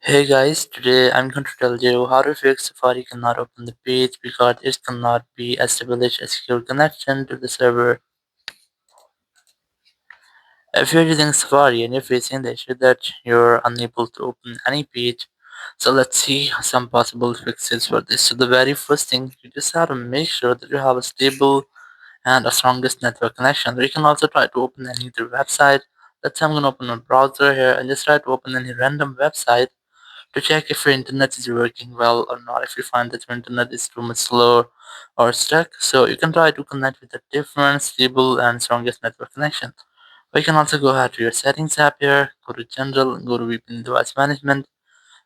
Hey guys, today I'm going to tell you how to fix Safari cannot open the page because it cannot be established a secure connection to the server. If you're using Safari and you're facing the issue that you're unable to open any page, so let's see some possible fixes for this. So the very first thing, you just have to make sure that you have a stable and a strongest network connection. You can also try to open any other website. Let's say I'm going to open a browser here and just try to open any random website to check if your internet is working well or not. If you find that your internet is too much slow or stuck, so you can try to connect with a different, stable, and strongest network connection. Or you can also go ahead to your settings app here, go to general, go to VPN device management,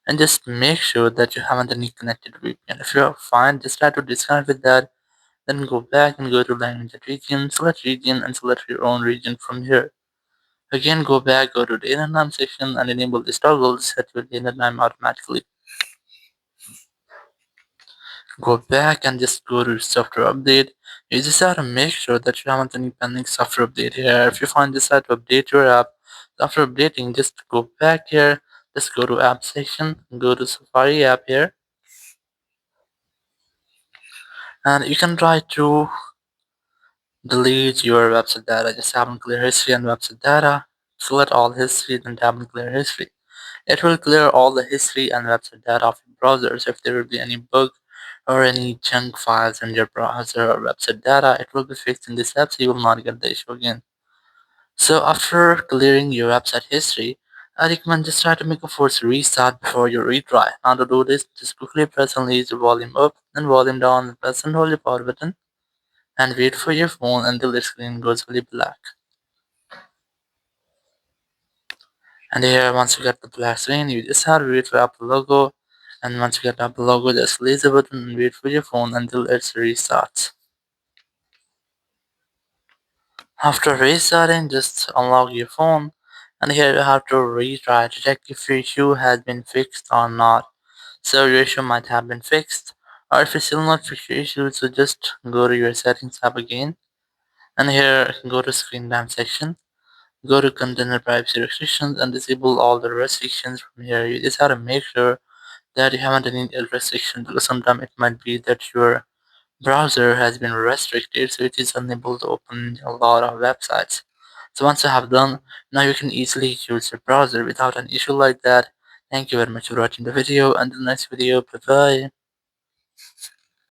and just make sure that you haven't any connected VPN. If you're fine, just try to disconnect with that. Then go back and go to language and region, and select your own region from here. Again, go back, go to the internet name section, and enable this toggle to set your internet name automatically. Go back and just go to software update. You just have to make sure that you haven't any pending software update here. If you find this site to update your app, after updating, just go back here, just go to app section, go to Safari app here, and you can try to delete your website data. Just tap on clear history and website data, select all history, then tap on clear history. It will clear all the history and website data of your browser. So if there will be any bug or any junk files in your browser or website data, it will be fixed in this app so you will not get the issue again. So after clearing your website history, I recommend just try to make a force restart before you retry. Now to do this, just quickly press and raise the volume up and volume down and press and hold the power button and wait for your phone until the screen goes fully black. And here, once you get the black screen, you just have to wait for Apple logo. And once you get Apple logo, just release the button and wait for your phone until it restarts. After restarting, just unlock your phone. And here you have to retry to check if your issue has been fixed or not. So your issue might have been fixed. Or if you still not fix your issue, so just go to your settings app again. And here, go to screen time section. Go to container privacy restrictions and disable all the restrictions from here. You just have to make sure that you haven't any restriction because sometimes it might be that your browser has been restricted so it is unable to open a lot of websites. So once you have done, now you can easily use your browser without an issue like that. Thank you very much for watching the video. Until next video, bye bye.